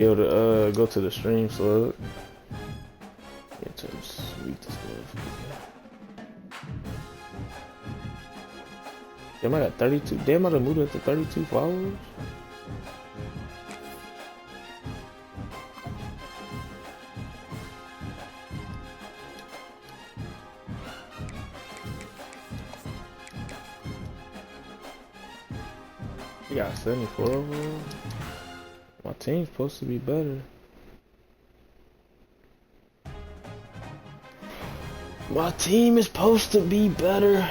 Be able to go to the stream slug. Get to sweet this stuff. Damn, I got 32. Damn, I done moved it to 32 followers. We got 74 overall. My team's supposed to be better. My team is supposed to be better.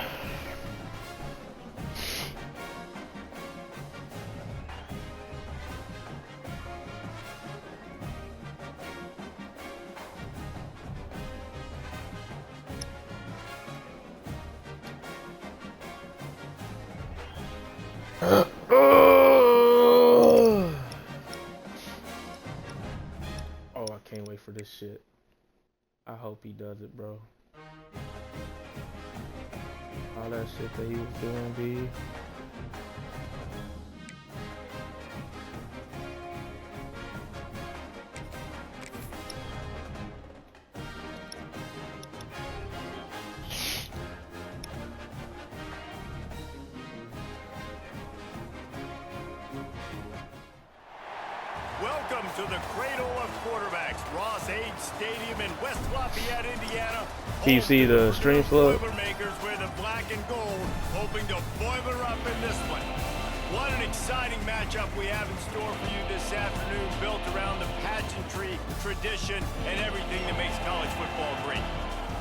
For this shit. I hope he does it, bro. All that shit that he was doing, B. Welcome to the cradle of quarterbacks, Ross Age Stadium in West Lafayette, Indiana. Can you see the stream flow? Boilermakers wear the black and gold, hoping to boiler up in this one. What an exciting matchup we have in store for you this afternoon, built around the pageantry, tradition, and everything that makes college football great.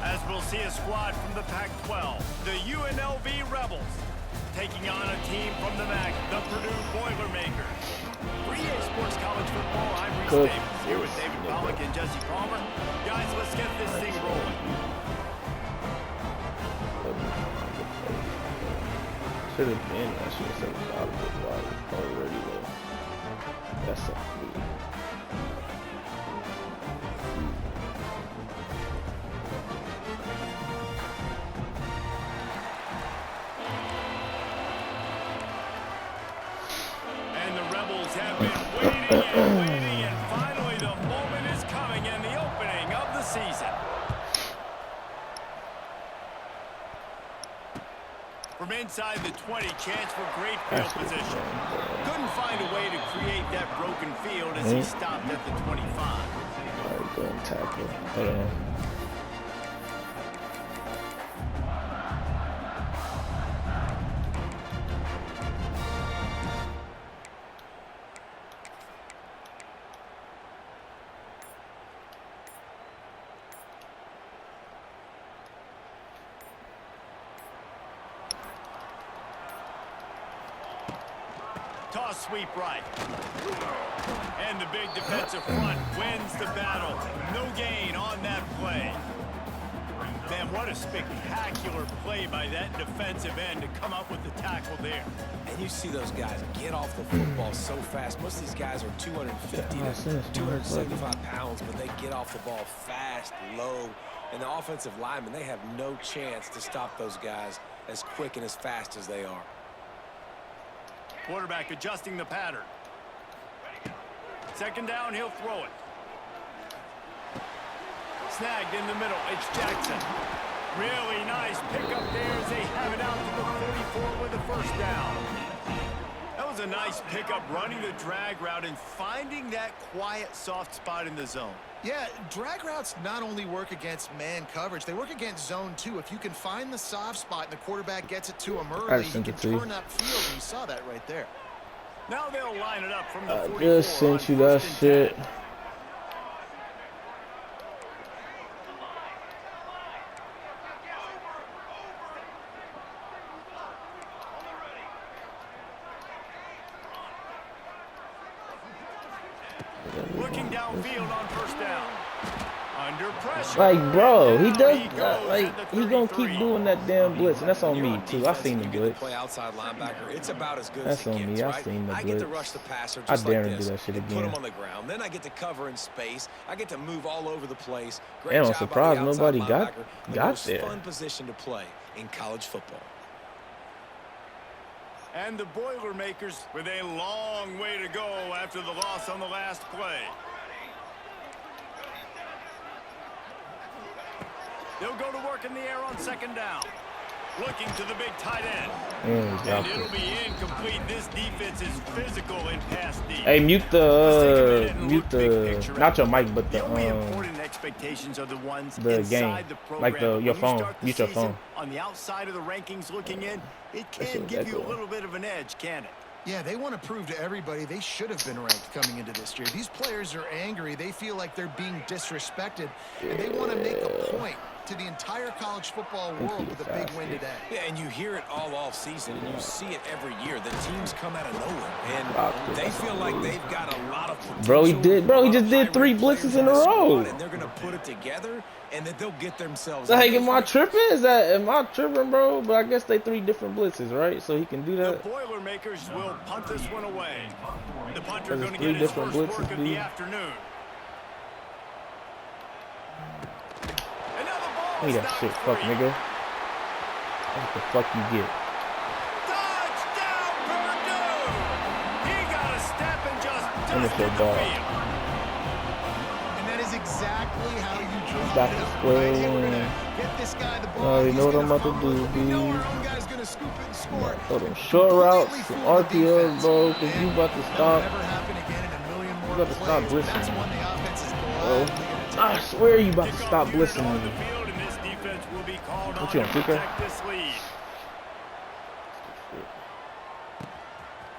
As we'll see a squad from the Pac-12, the UNLV Rebels, taking on a team from the MAC, the Purdue Boilermakers. For EA Sports College Football, I'm Reese Davis, here with David Pollock and Jesse Palmer. Guys, let's get this thing rolling. Should have been, I should have said a lot of it while already though. That's something. Have been waiting, and finally the moment is coming in the opening of the season. From inside the 20, chance for great field position. Couldn't find a way to create that broken field as he stopped at the 25. Alright, go and tackle. Hold on. Toss sweep right. And the big defensive front wins the battle. No gain on that play. Man, what a spectacular play by that defensive end to come up with the tackle there. And you see those guys get off the football so fast. Most of these guys are 250 to 275 pounds, but they get off the ball fast, low. And the offensive linemen, they have no chance to stop those guys as quick and as fast as they are. Quarterback adjusting the pattern. Second down, he'll throw it. Snagged in the middle, it's Jackson. Really nice pickup there as they have it out to the 44 with the first down. That was a nice pickup, running the drag route and finding that quiet, soft spot in the zone. Yeah, drag routes not only work against man coverage, they work against zone too. If you can find the soft spot and the quarterback gets it to him early, he can turn upfield, and you saw that right there. Now they'll line it up from the 44. I just sent you that shit. Looking downfield on first down. Under pressure. Like, bro, he does like he gonna keep doing that damn blitz, and that's on me too. I seen the blitz. Play outside linebacker. It's about as good That's as it on me. gets, I right? seen the I blitz. get to rush the passer I just dare like him do this that shit and again. put him on the ground. Then I get to cover in space. I get to move all over the place. Great Damn, I'm job by the surprised outside nobody linebacker. The got most there. fun position to play in college football. And the Boilermakers with a long way to go after the loss on the last play. They'll go to work in the air on second down. Looking to the big tight end. And it'll be incomplete. This defense is physical in pass deep. Hey, mute the not your mic, but the important expectations are the ones the game, the program. like your phone. Mute your phone. On the outside of the rankings looking in, it can give you a little bit of an edge, can it? Yeah, they want to prove to everybody they should have been ranked coming into this year. These players are angry. They feel like they're being disrespected, and they want to make a point to the entire college football world with a big win today. Yeah, and you hear it all off season, and you see it every year. The teams come out of nowhere, and they feel like they've got a lot of potential. He just did 3 blitzes in a row. And they're going to put it together, and then they'll get themselves. Like, am I tripping? Am I tripping, bro? But I guess they 3 different blitzes, right? So he can do that. The Boilermakers will punt this one away. The punter going to get his first work of the afternoon. Look at that shit, fuck nigga. What the fuck you get? Touchdown, Purdue! He got a step and just dusted the ball. field. And that is exactly how you draw Back it to up. square Right here, we're one. gonna get this guy the ball. Oh, you know what I'm about to do, We know dude. our own guy's gonna scoop it and score. Throw them short routes, some RPOs, bro, because you about to stop. Never happen again in a million more You about to stop plays. blitzing. That's when the offense is Bro, gladly I swear you about to stop blitzing On the me. field, and this defense will be called What on you to on, Chico? protect this lead.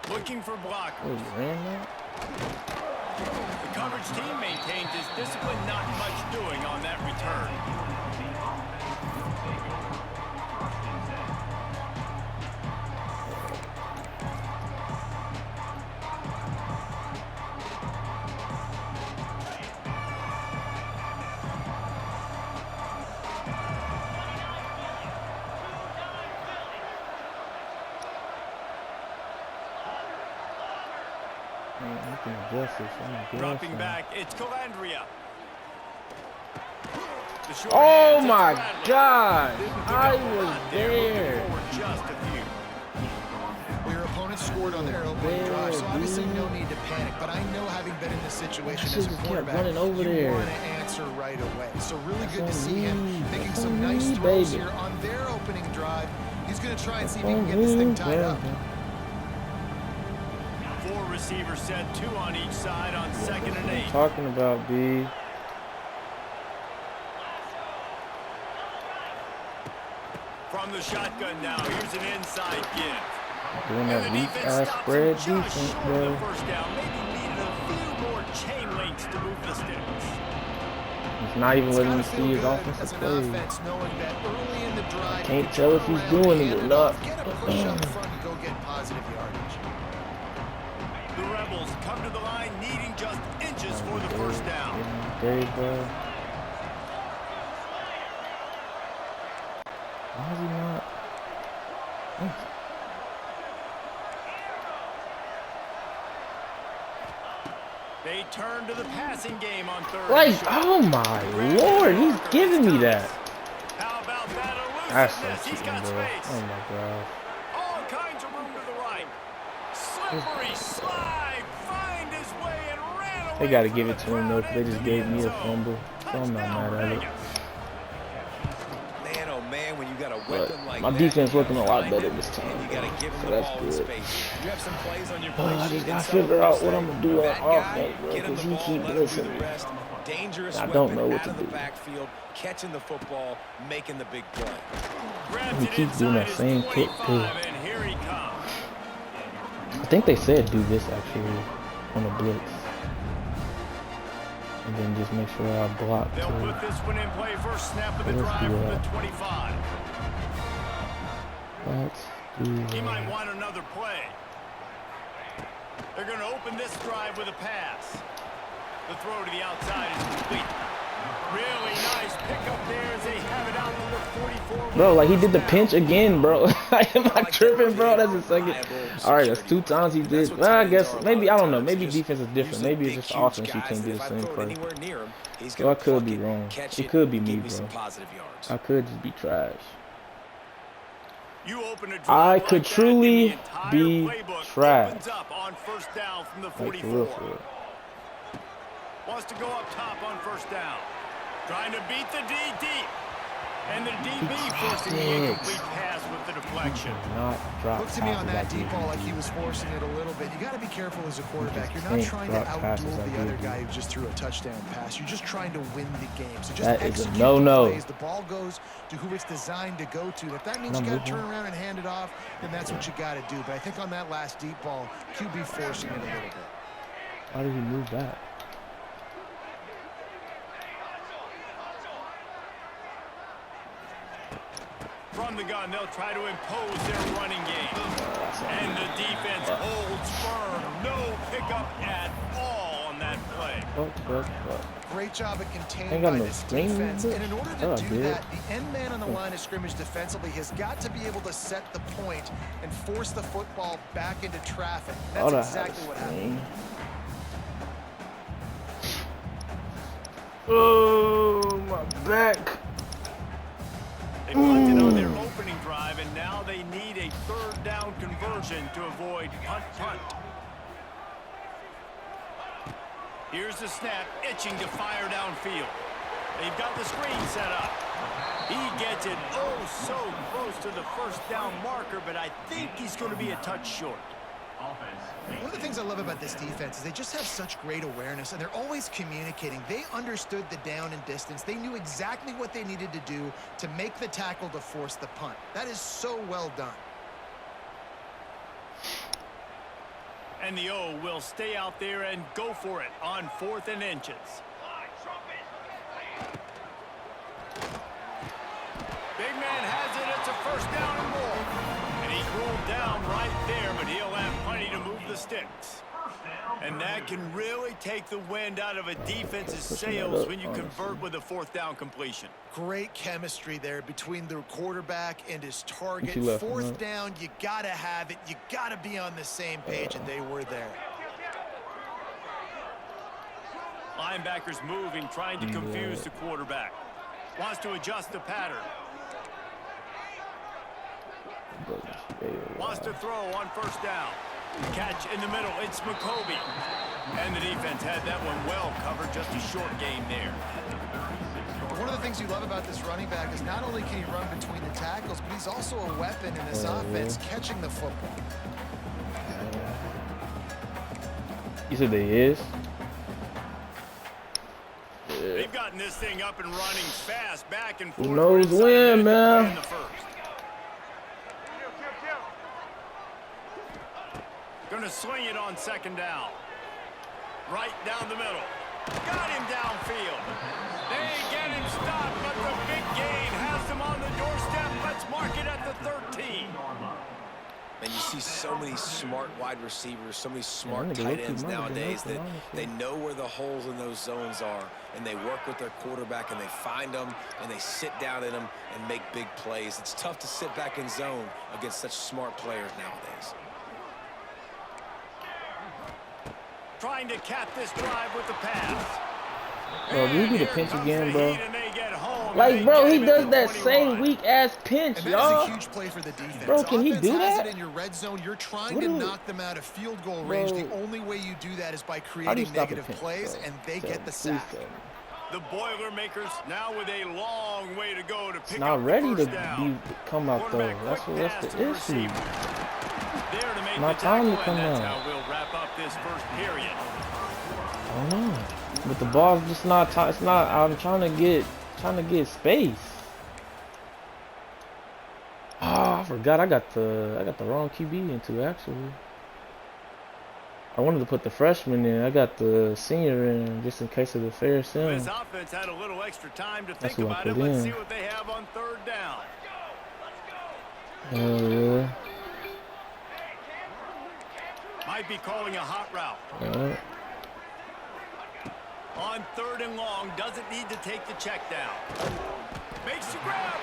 Looking for block. Oh, you ran that? The coverage team maintains his discipline, not much doing on that return. Dropping back, it's Calandria. Oh my God! I was there. Just a few. Well, your opponent scored on their opening drive, so obviously no need to panic. But I know, having been in this situation as a quarterback, running over you there. want to answer right away. So really good to see him making That's some on nice me, throws baby. here on their opening drive. He's going to try and see if he can get this thing tied up. 4 receivers set, 2 on each side on 2nd and 8. Talking about B. From the shotgun now, here's an inside give. Doing that weak ass spread defense, bro. First down, maybe needed a few more chain links to move the sticks. He's not even letting me see his offensive plays. Can't tell if he's doing it or not. Get a push up front and go get positive yardage. The Rebels come to the line needing just inches for the first down. There, bro. Why is he not? They turn to the passing game on 3rd. Like, oh my lord, he's giving me that. How about that That's so elusiveness? He's cheating, got bro. space. Oh my god. All kinds of room to the right. Slippery slide. Find his way and ran away. They got to from give the it to him though, because they just gave me a fumble. So I'm not mad at it. Man, oh man, when you got a But weapon like my that, defense you looking a gotta lot find better it, this time. and you gotta give him So the that's ball in good. space. You have some plays on your Oh, play I sheet just gotta inside figure of out those what I'm gonna do on that guy, offense, bro, get him because the he ball, keep let him do the blitzing. rest. Dangerous I weapon don't know what out to of the do. backfield, catching the football, making the big play. Grabs He it keeps doing that inside same his kick, 25, too. and here he comes. I think they said do this actually on the blitz. And then just make sure I block They'll too. put this one in play first snap of the Let's drive do from that. the 25. Let's do He might that. want another play. They're going to open this drive with a pass. The throw to the outside is complete. Really nice pickup there as they have it out to the 44. Bro, like he did the pinch again, bro. Like, am I tripping, bro? That's the second. All right, that's 2 times he did. Well, I guess maybe I don't know. Maybe defense is different. Maybe it's just offense. He can't do the same play. So I could be wrong. It could be me, bro. I could just be trash. You open a drive I could like that, truly and the entire be playbook trash. opens up on first down from the Like, 44. for real. Wants to go up top on first down. Trying to beat the D deep. And the DB forcing the incomplete pass with the deflection. Not drop Looked to me on passes that like deep these ball like he DBs. was forcing it a little bit. You got to be careful as a quarterback. You're not can't trying to drop passes outduel like the other these. guy who just threw a touchdown pass. You're just trying to win the game. So just That is a execute no-no. the plays. The ball goes to who it's designed to go to. If that means you got to turn around and hand it off, then that's what you got to do. But I think on that last deep ball, QB forcing it a little bit. How did he move that? From the gun, they'll try to impose their running game. And the defense holds firm. No pickup at all on that play. Great job at Ain't containing got by no this screen defense. bit? And in order Oh, to do dude. that, the end man on the line of scrimmage defensively has got to be able to set the point and force the football back into traffic. That's exactly what happened. Oh, my back. They punted on their opening drive, and now they need a third down conversion to avoid punt. Here's the snap, itching to fire downfield. They've got the screen set up. He gets it so close to the first down marker, but I think he's going to be a touch short. One of the things I love about this defense is they just have such great awareness, and they're always communicating. They understood the down and distance. They knew exactly what they needed to do to make the tackle to force the punt. That is so well done. And the O will stay out there and go for it on 4th and inches. Big man has it. It's a first down and more. And he's ruled down right there, but he'll have plenty to move the sticks. And that can really take the wind out of a defense's sails when you convert with a 4th down completion. Great chemistry there between the quarterback and his target. Left, 4th down, you got to have it. You got to be on the same page, and they were there. Linebackers moving, trying to confuse the quarterback. Wants to adjust the pattern. Wants to throw on first down. Catch in the middle. It's McCoby. And the defense had that one well covered. Just a short game there. One of the things you love about this running back is not only can he run between the tackles, but he's also a weapon in this offense, catching the football. You said they is? They've gotten this thing up and running fast, back and forth. Who knows when, man? Going to swing it on 2nd down. Right down the middle. Got him downfield. They get him stopped, but the big gain has them on the doorstep. Let's mark it at the 13. And you see so many smart wide receivers, so many smart tight ends nowadays that they know where the holes in those zones are, and they work with their quarterback, and they find them, and they sit down in them and make big plays. It's tough to sit back in zone against such smart players nowadays. Trying to cap this drive with the pass. Bro, do you do the pinch again, bro? Like, bro, he does that same weak ass pinch, y'all. That is a huge play for the defense. Bro, can he do that? In your red zone, you're trying to knock them out of field goal range. The only way you do that is by creating negative plays, and they get the sack. The Boilermakers now with a long way to go to pick not up ready the to first down. come out though. That's the issue. There to make Not the time to tackle, come and that's out. how we'll wrap up this first period. I don't know, but the ball's just not. It's not. I'm trying to get space. Oh, I forgot. I got the wrong QB into actually. I wanted to put the freshman in. I got the senior in just in case of the fair sim. This offense had a little extra time to That's think what I about it. put Let's in. see what they have on 3rd down. Yeah. Might be calling a hot route. Yeah. On 3rd and long, doesn't need to take the check down. Makes the grab.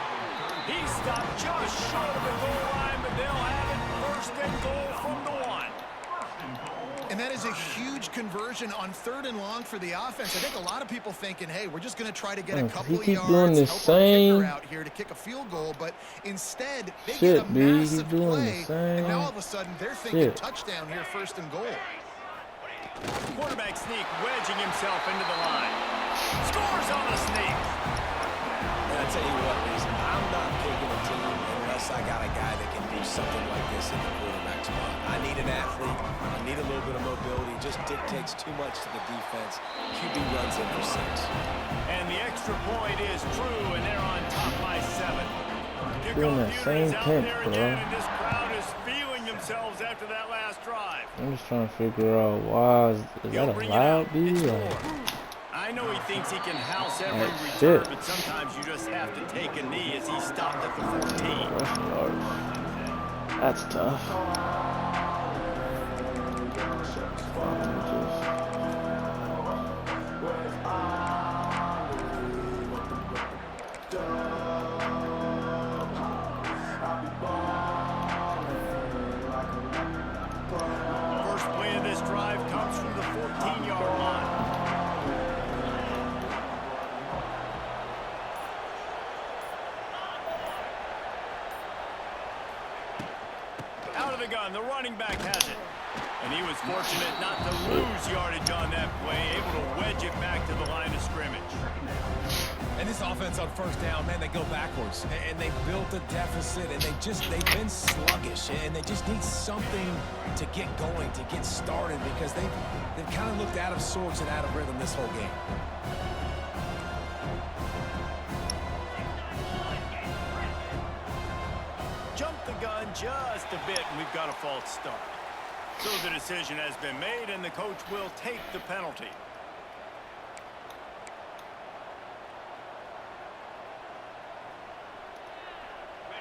He stopped just short of the goal line, but they'll have it 1st and goal from the 1. And that is a huge conversion on 3rd and long for the offense. I think a lot of people thinking, hey, we're just going to try to get a couple of yards, doing the help our same kicker out here to kick a field goal, but instead they shit, get a massive doing play, the same and now all of a sudden they're thinking touchdown here, 1st and goal. Quarterback sneak, wedging himself into the line. Scores on the sneak. And I tell you what, Reason, I'm not picking a team unless I got a guy that can do something like this in the quarterback spot. I need an athlete. I need a little bit of mobility. It just dictates too much to the defense. QB runs in for 6. And the extra point is true, and they're on top by 7. Doing that same temp, bro. And this crowd is feeling themselves after that last drive. I'm just trying to figure out why is that allowed, dude? Like, I know he thinks he can house every return, but sometimes you just have to take a knee as he stopped at the 14. That's tough. First play of this drive comes from the 14-yard line. Out of the gun, the running back has it. And he was fortunate not to lose yardage on that play, able to wedge it back to the line of scrimmage. And this offense on 1st down, man, they go backwards. And they built a deficit, and they've been sluggish. And they just need something to get going, to get started, because they've kind of looked out of sorts and out of rhythm this whole game. Jump the gun just a bit, and we've got a false start. So the decision has been made, and the coach will take the penalty.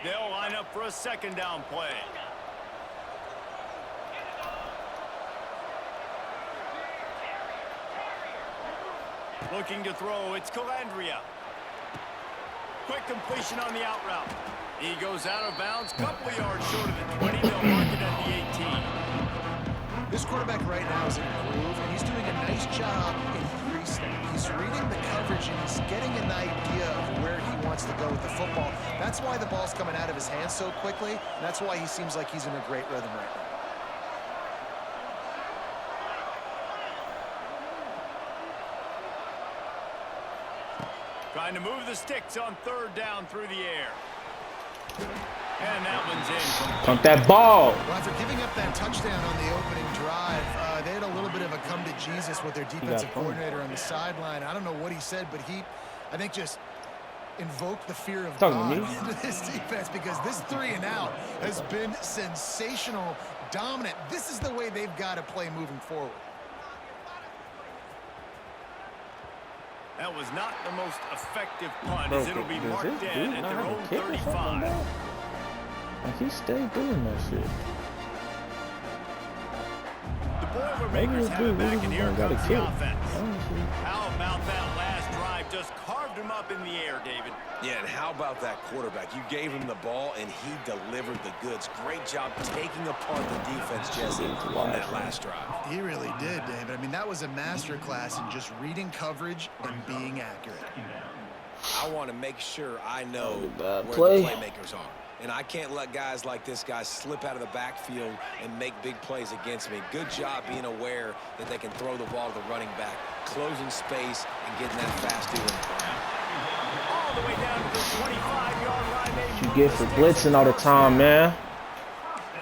They'll line up for a 2nd down play. Looking to throw, it's Calandria. Quick completion on the out route. He goes out of bounds, couple of yards short of the 20. They'll mark it at the 18. This quarterback right now is in a groove, and he's doing a nice job in 3 steps. He's reading the coverage, and he's getting an idea of where he wants to go with the football. That's why the ball's coming out of his hands so quickly, and that's why he seems like he's in a great rhythm right now. Trying to move the sticks on 3rd down through the air. And that one's in. Pump that ball. Well, after giving up that touchdown on the opening drive, they had a little bit of a come to Jesus with their defensive coordinator on the sideline. I don't know what he said, but he, I think, just invoked the fear of God into this defense, because this 3 and out has been sensational, dominant. This is the way they've got to play moving forward. That was not the most effective punt, as it'll be marked dead at their own 35. Like, he stayed doing that shit. The Boilermakers have it back, and here comes the offense. How about that last drive? Just carved him up in the air, David. Yeah, and how about that quarterback? You gave him the ball, and he delivered the goods. Great job taking apart the defense, Jesse, on that last drive. He really did, David. I mean, that was a masterclass in just reading coverage and being accurate. I want to make sure I know where the playmakers are. And I can't let guys like this guy slip out of the backfield and make big plays against me. Good job being aware that they can throw the ball to the running back, closing space, and getting that fast dude in the ground. All the way down to the 25-yard line. You get for blitzing all the time, man.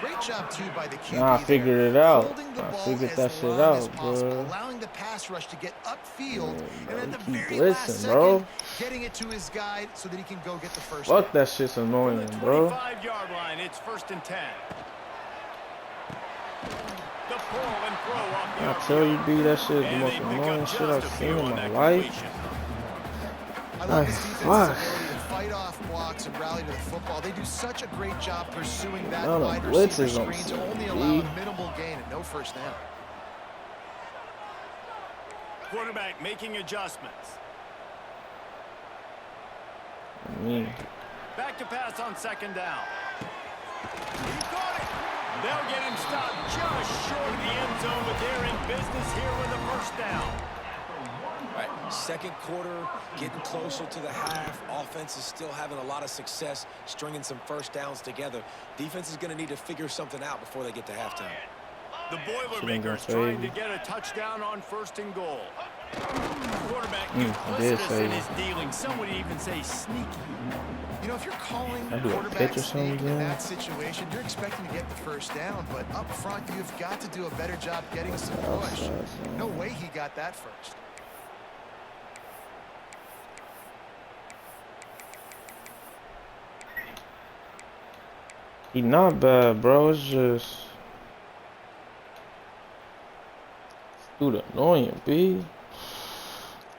Great job, too, by the QB. I figured it out. I figured that shit out, bro. Allowing the pass rush to get upfield, and at the keep very blitzing, last second, bro. getting it to his guy so that he can go get the first Fuck, down. that shit's annoying, bro. 25-yard line, it's 1st and 10. The pull and throw off the I tell you, B, that shit is the most annoying shit I've seen in my life. I love this defense's ability to fight off blocks and rally to the football. They do such a great job pursuing that wide receiver screen to only allow a minimal gain and no first down. Quarterback making adjustments. Back to pass on 2nd down. He got it. They'll get him stopped just short of the end zone, but they're in business here with a first down. All right, second quarter, getting closer to the half. Offense is still having a lot of success stringing some first downs together. Defense is going to need to figure something out before they get to halftime. The Boilermakers trying to get a touchdown on 1st and goal. Quarterback duplicitous in his dealing. Some would even say sneaky. You know, if you're calling quarterback sneak in that situation, you're expecting to get the first down, but up front, you've got to do a better job getting some push. No way he got that first. He not bad, bro. It's just dude annoying, B.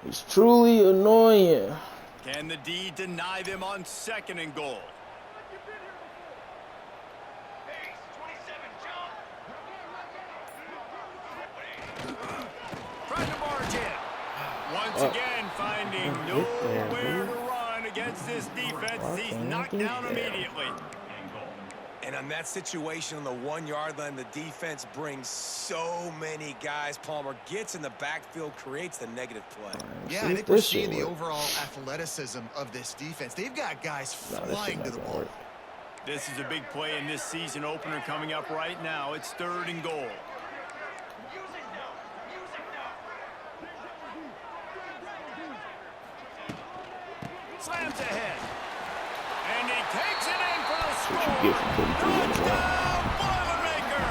He's truly annoying. Can the D deny them on 2nd and goal? Trying to barge in. Once again, finding nowhere to run against this defense. He's knocked down immediately. And on that situation on the 1-yard line, the defense brings so many guys. Palmer gets in the backfield, creates the negative play. Yeah, I think we're seeing the overall athleticism of this defense. They've got guys flying to the ball. This is a big play in this season opener coming up right now. It's 3rd and goal. Slams ahead. And he takes it in for the score. Touchdown, Boilermaker!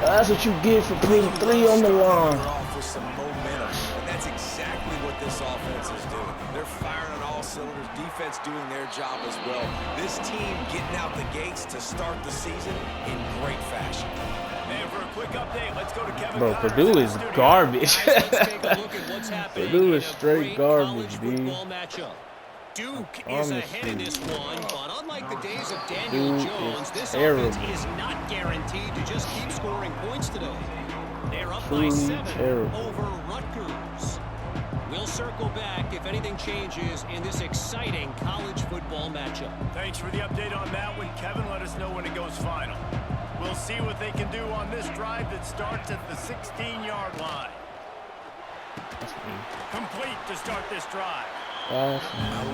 That's what you get for putting 3 on the line. Off with some momentum, and that's exactly what this offense is doing. They're firing on all cylinders. Defense doing their job as well. This team getting out the gates to start the season in great fashion. And for a quick update, let's go to Kevin. Bro, Purdue is garbage. Purdue is straight garbage, dude. Duke is ahead in this one, but unlike the days of Daniel Jones, this offense is not guaranteed to just keep scoring points today. They're up by 7 over Rutgers. We'll circle back if anything changes in this exciting college football matchup. Thanks for the update on that one, Kevin. Let us know when it goes final. We'll see what they can do on this drive that starts at the 16-yard line. Complete to start this drive. I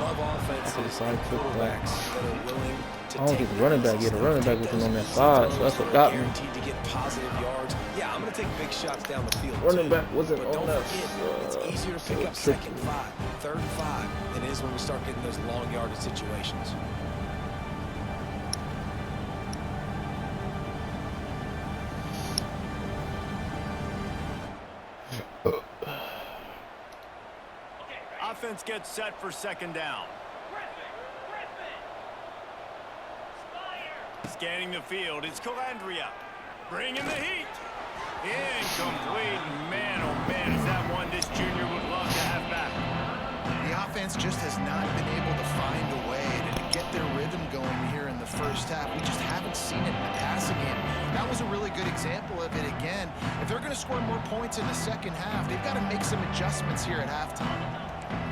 love offenses and quarterbacks that are willing to I don't think the running back get a running back with him on that side, so that's what got me. Guaranteed to get positive yards. Yeah, I'm going to take big shots down the field. Running back wasn't but on don't that. forget, it's easier to pick up 2nd and 5, 3rd and 5 than it is when we start getting those long yardage situations. Offense gets set for 2nd down. Scanning the field, it's Calandria. Bringing the heat. Incomplete. Man, oh man, is that one this junior would love to have back. The offense just has not been able to find a way to get their rhythm going here in the first half. We just haven't seen it in the passing game. That was a really good example of it again. If they're going to score more points in the second half, they've got to make some adjustments here at halftime.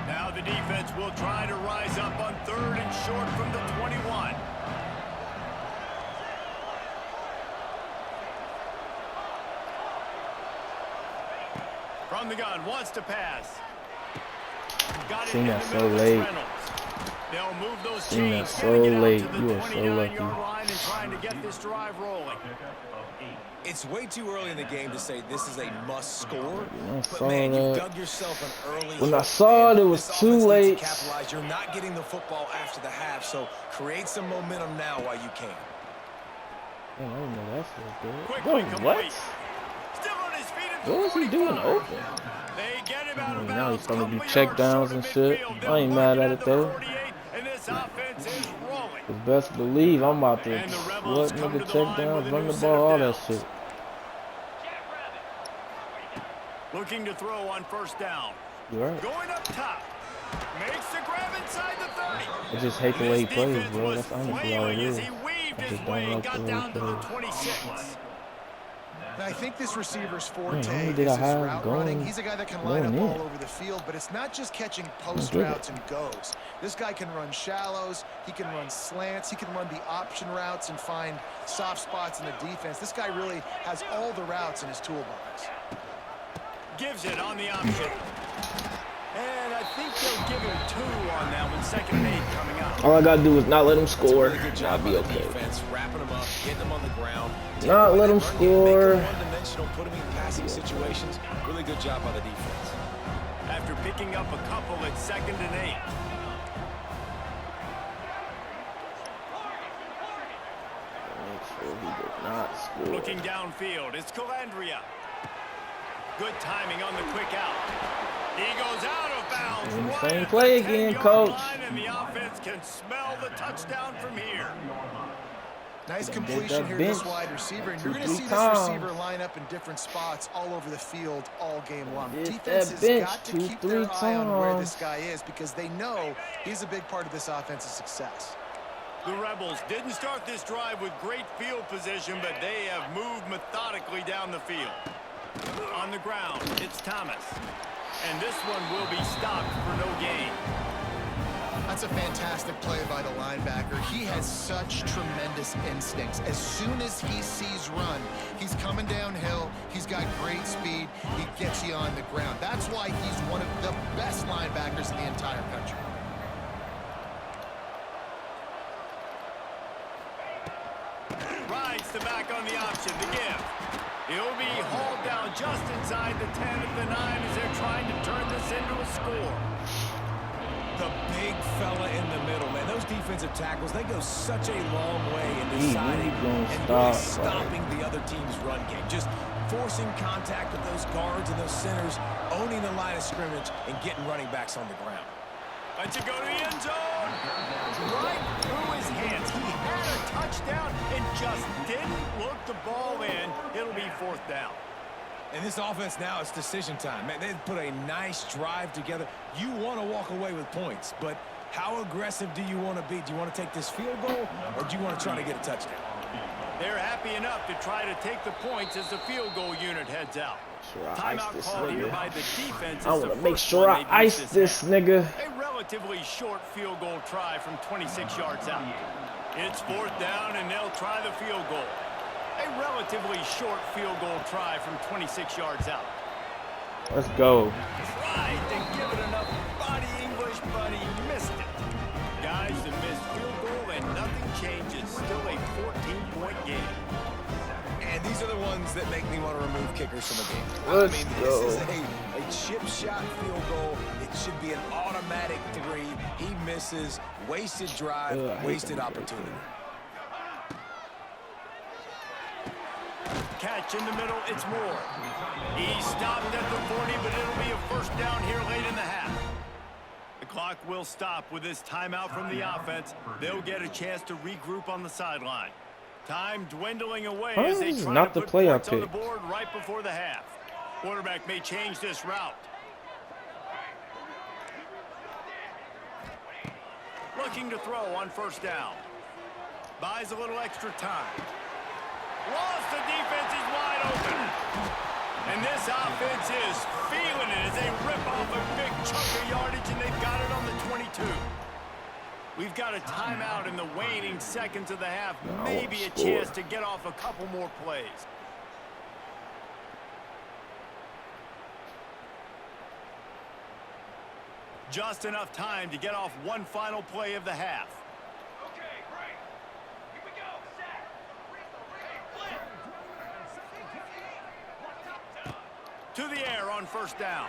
Now the defense will try to rise up on 3rd and short from the 21. From the gun, wants to pass. Got it in the so middle. late. They'll move those Seen that chains, so sending it out late. to the You are so 29-yard lucky. line and trying to get this drive rolling. It's way too early in the game to say this is a must score. I But man, saw you that. dug yourself an early When I hook, saw man. it, it was This too offense needs late. to capitalize. You're not getting the football after the half, so create some momentum now while you can. Damn, I didn't know that felt good. Quickly Bro, complete. what? Still on his feet at the What was he doing 45. open? They get him out of Now bounds. he's starting to do Couple check yards downs short and of shit. midfield. I They'll ain't mark mad it at it the though. 48, and this offense is rolling. Cause best believe I'm about to And the Rebels what come to nigga the check line downs, with a run new the set ball, of all that downs. shit. Looking to throw on 1st down. You right. Going up top. Makes the grab inside the 30. I just hate the way he This plays, defense bro. was That's honestly all it flailing as is. he weaved I his just way don't and like got the way down he to the plays. 26. I think this receiver's forte is did I his have route going, running. He's a guy that can line up in. all over the field, but it's not just catching post routes and goes. This guy can run shallows, he can run slants, he can run the option routes and find soft spots in the defense. This guy really has all the routes in his toolbox. Gives it on the option. And I think they'll give him 2 on that one. 2nd and 8 coming up. All I gotta do is not let him score. Really good job I'll be by the okay. defense, wrapping him up, getting him on the ground. Not let him score. One-dimensional, put him in passing situations. Really good job by the defense. After picking up a couple, it's 2nd and 8. Make sure he does not score. Looking downfield, it's Calandria. Good timing on the quick out. He goes out of bounds. In the right same at play the again, 10-yard coach. line, and the offense can smell the touchdown from here. Nice Did completion that here to this bench wide receiver. And 2-3 you're going to see this times. receiver line up in different spots all over the field all game long. Did Defense that has bench got to keep their 2-3 eye on where this times. guy is because they know he's a big part of this offense's success. The Rebels didn't start this drive with great field position, but they have moved methodically down the field. On the ground, it's Thomas. And this one will be stopped for no gain. That's a fantastic play by the linebacker. He has such tremendous instincts. As soon as he sees run, he's coming downhill. He's got great speed. He gets you on the ground. That's why he's one of the best linebackers in the entire country. Rides the back on the option, the give. He'll be hauled down just inside the 10 at the 9 as they're trying to turn this into a score. The big fella in the middle, man. Those defensive tackles, they go such a long way in deciding and really stopping the other team's run game. Just forcing contact with those guards and those centers, owning the line of scrimmage, and getting running backs on the ground. Let's it go to the end zone. Right through his hands. He had a touchdown and just didn't look the ball in. It'll be 4th down. And this offense now, it's decision time. Man, they put a nice drive together. You want to walk away with points, but how aggressive do you want to be? Do you want to take this field goal, or do you want to try to get a touchdown? They're happy enough to try to take the points as the field goal unit heads out. Timeout called here by the defense. I want to make sure I ice this nigga. A relatively short field goal try from 26 yards out. It's 4th down, and they'll try the field goal. A relatively short field goal try from 26 yards out. Let's go. Tried to give it enough body English, but he missed it. Guys, the missed field goal, and nothing changes. Still a 14-point game. And these are the ones that make me want to remove kickers from the game. Let's this is a chip shot field goal. It should be an automatic 3. He misses. Wasted drive, wasted opportunity. Catch in the middle, it's Moore. He stopped at the 40, but it'll be a 1st down here late in the half. The clock will stop with this timeout from the offense. They'll get a chance to regroup on the sideline. Time dwindling away as they try to put points on the board right before the half. Quarterback may change this route. Looking to throw on 1st down. Buys a little extra time. Lost, the defense is wide open. And this offense is feeling it as they rip off a big chunk of yardage, and they've got it on the 22. We've got a timeout in the waning seconds of the half. Maybe a chance to get off a couple more plays. Just enough time to get off one final play of the half. Okay, right. Here we go. Set. To the air on 1st down.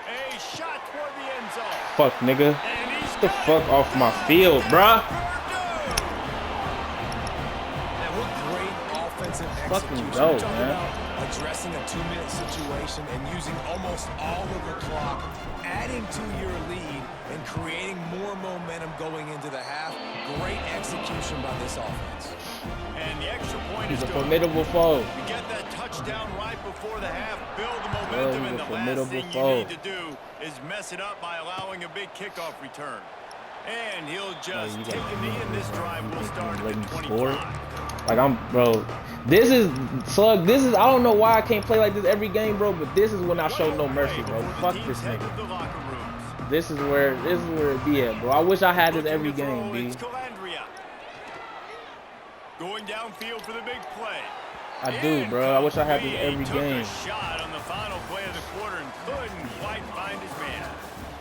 A shot toward the end zone. Fuck, nigga. Get the fuck off my field, bruh. Now, what great offensive execution. Go, Talk man. about addressing a 2-minute situation and using almost all of the clock, adding to your lead and creating more momentum going into the half. Great execution by this offense. And the extra point He's is a good. formidable foe. You get that touchdown right before the half, build the momentum, and the last thing you foe. need to do is mess it up by allowing a big kickoff return. And he'll just take a knee, and this drive will start at the 25. Like bro. This is Slug. This is I don't know why I can't play like this every game, bro. But this is when I show no mercy, bro. Fuck this nigga. This is where it be at, bro. I wish I had this every game, B. Going downfield for the big play. I do, bro. I wish I had this every game. Shot on the final play of the quarter and couldn't quite find his man.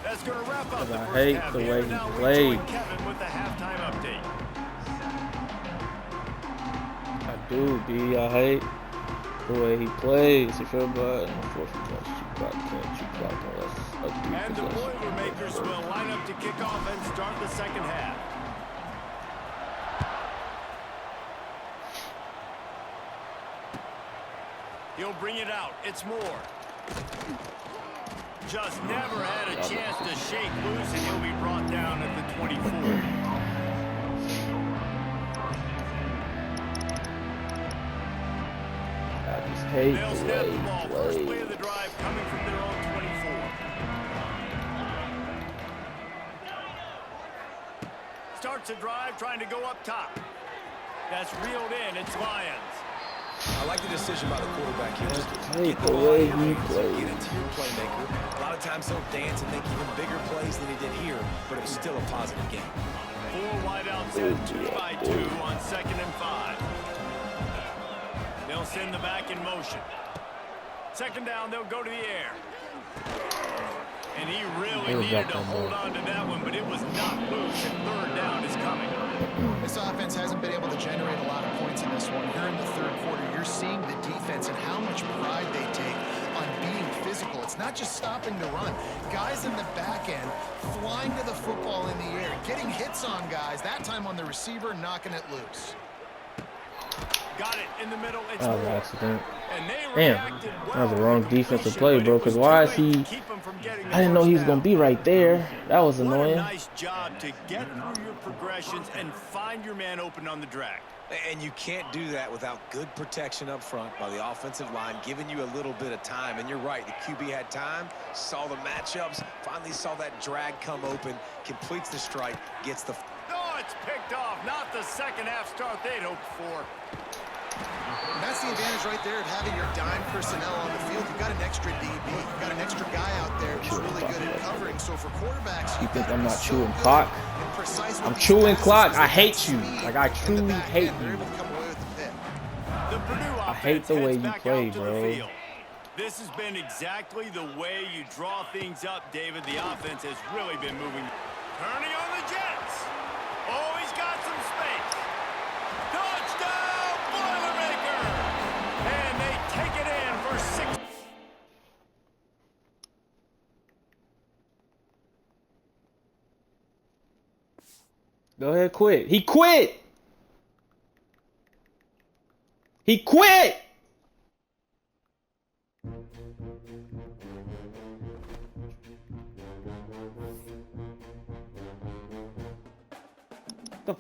That's going to wrap up the I first hate half. the way he Now we played. join Kevin with the halftime update. I do, B. I hate the way he plays. If you're but unfortunately, and the Boilermakers will line up to kick off and start the second half. He'll bring it out. It's Moore. Just never had a chance to shake loose, and he'll be brought down at the 24. I just hate They'll the snap way the he ball. First play plays. of the drive coming from their own 24. Starts a drive trying to go up top. That's reeled in. It's Lions. I like the decision by the quarterback here. Just hate get the ball way out of he your hands, plays. get into your playmaker. A lot of times he'll dance and make even bigger plays than he did here, but it was still a positive game. 4 wideouts and 2 by 2 on 2nd and 5. They'll send the back in motion. 2nd down, they'll go to the air. And he really needed to hold on to that one, but it was not loose, and 3rd down is coming. This offense hasn't been able to generate a lot of points in this one. Here in the 3rd quarter, you're seeing the defense and how much pride they take on being physical. It's not just stopping the run. Guys in the back end flying to the football in the air, getting hits on guys, that time on the receiver, knocking it loose. Got it in the middle. It's That was an Moore. accident. And they Damn, reacted well that was the to wrong the defensive completion, play, but bro. it Because was why too is late he? to keep him from getting the I didn't know he was first gonna down. be right there. That was What a annoying. nice job to get through your progressions and find your man open on the drag. And you can't do that without good protection up front by the offensive line, giving you a little bit of time. And you're right, the QB had time, saw the matchups, finally saw that drag come open, completes the strike, gets the... Oh, it's picked off. Not the second half start they'd hoped for. And that's the advantage right there of having your dime personnel on the field. You've got an extra DB. You've got an extra guy out there who's really good at covering. So for quarterbacks, You think I'm not chewing clock? I'm chewing clock. I hate you. Like, I truly hate you. The Purdue I hate the offense way heads you back play, out to the bro. field. This has been exactly the way you draw things up, David. The offense has really been moving. Turning on the Jets. Oh, he's got some space. Touchdown, Boilermaker! And they take it in for 6. Go ahead, quit. He quit. He quit. The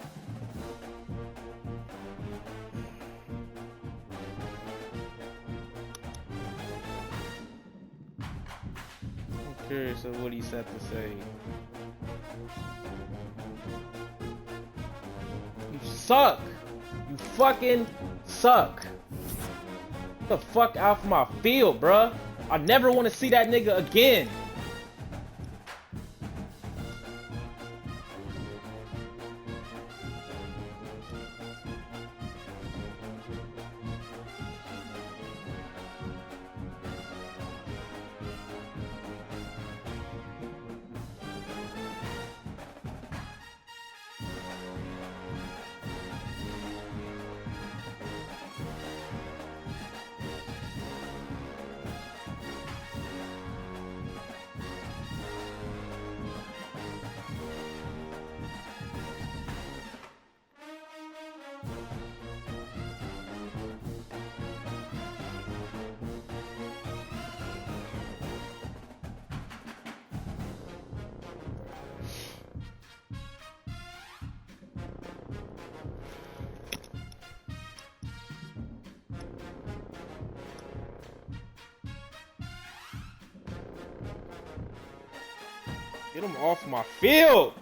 I'm curious of what he said to say. You suck. You fucking suck. Get the fuck out from my field, bruh. I never want to see that nigga again. Get him off my field.